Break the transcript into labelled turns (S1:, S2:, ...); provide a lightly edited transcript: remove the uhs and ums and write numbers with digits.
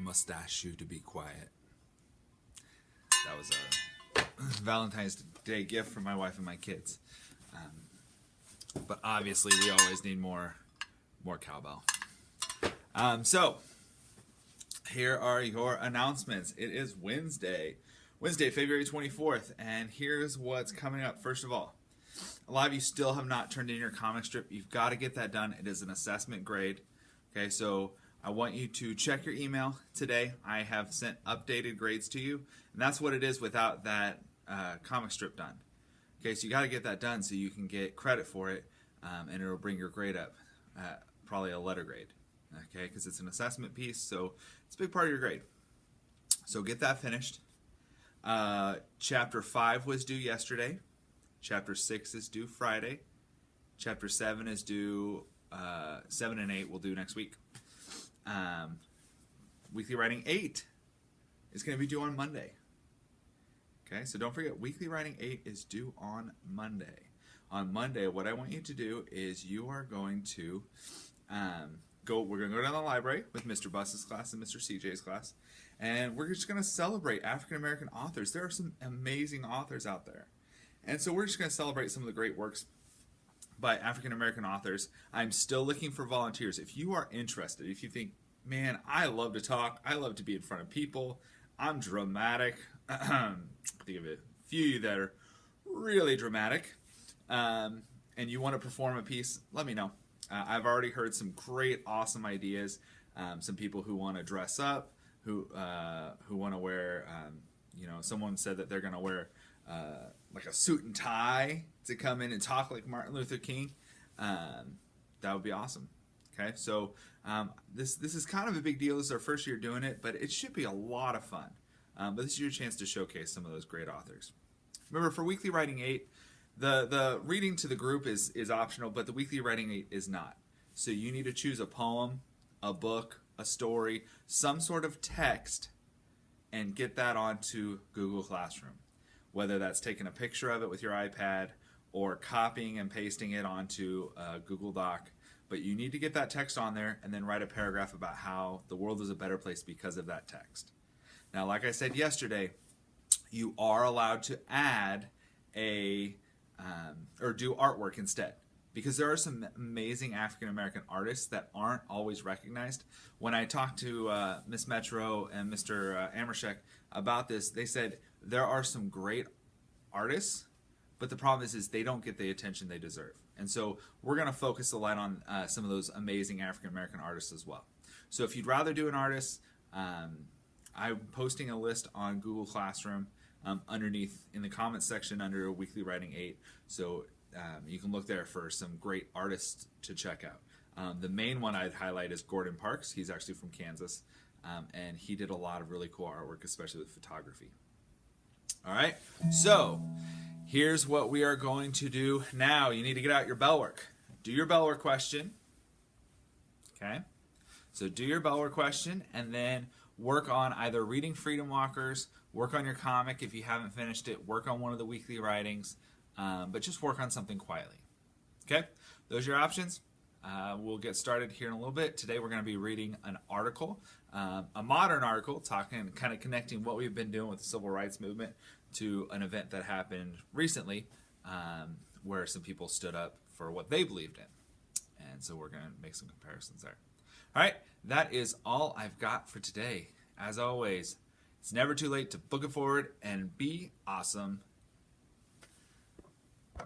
S1: mustache you to be quiet. That was a Valentine's Day gift from my wife and my kids. But obviously, we always need more cowbell. So, here are your announcements. It is Wednesday, February 24th, and here's what's coming up. First of all, a lot of you still have not turned in your comic strip. You've got to get that done. It is an assessment grade. Okay, so I want you to check your email today. I have sent updated grades to you, and that's what it is without that comic strip done. Okay, so you got to get that done so you can get credit for it, and it'll bring your grade up, probably a letter grade. Okay, because it's an assessment piece, so it's a big part of your grade. So get that finished. Chapter 5 was due yesterday. Chapter 6 is due Friday. Chapter 7 is due, 7 and 8 will do next week. Weekly Writing 8 is going to be due on Monday. Okay, so don't forget, Weekly Writing 8 is due on Monday. On Monday, what I want you to do is you are going to we're going to go down to the library with Mr. Buss's class and Mr. CJ's class, and we're just going to celebrate African-American authors. There are some amazing authors out there. And so we're just going to celebrate some of the great works by African-American authors. I'm still looking for volunteers. If you are interested, if you think, man, I love to talk, I love to be in front of people, I'm dramatic, think of a few that are really dramatic, and you want to perform a piece, let me know. I've already heard some great, awesome ideas. Some people who want to dress up, who want to wear, someone said that they're going to wear like a suit and tie to come in and talk like Martin Luther King. That would be awesome. Okay, so this is kind of a big deal. This is our first year doing it, but it should be a lot of fun. But this is your chance to showcase some of those great authors. Remember, for Weekly Writing 8, the reading to the group is optional, but the Weekly Writing 8 is not. So you need to choose a poem, a book, a story, some sort of text, and get that onto Google Classroom. Whether that's taking a picture of it with your iPad or copying and pasting it onto a Google Doc. But you need to get that text on there and then write a paragraph about how the world is a better place because of that text. Now, like I said yesterday, you are allowed to add or do artwork instead, because there are some amazing African-American artists that aren't always recognized. When I talked to Miss Metro and Mr. Amershek about this, they said there are some great artists, but the problem is they don't get the attention they deserve. And so we're going to focus the light on some of those amazing African-American artists as well. So if you'd rather do an artist, I'm posting a list on Google Classroom underneath in the comments section under Weekly Writing 8. So you can look there for some great artists to check out. The main one I'd highlight is Gordon Parks. He's actually from Kansas, and he did a lot of really cool artwork, especially with photography. All right, so here's what we are going to do now. You need to get out your bell work. Do your bell work question. Okay, so do your bell work question, and then work on either reading Freedom Walkers, work on your comic if you haven't finished it, work on one of the weekly writings, but just work on something quietly. Okay, those are your options. We'll get started here in a little bit. Today we're going to be reading an article, a modern article, talking, kind of connecting what we've been doing with the civil rights movement to an event that happened recently where some people stood up for what they believed in. And so we're going to make some comparisons there. All right, that is all I've got for today. As always, it's never too late to book it forward and be awesome.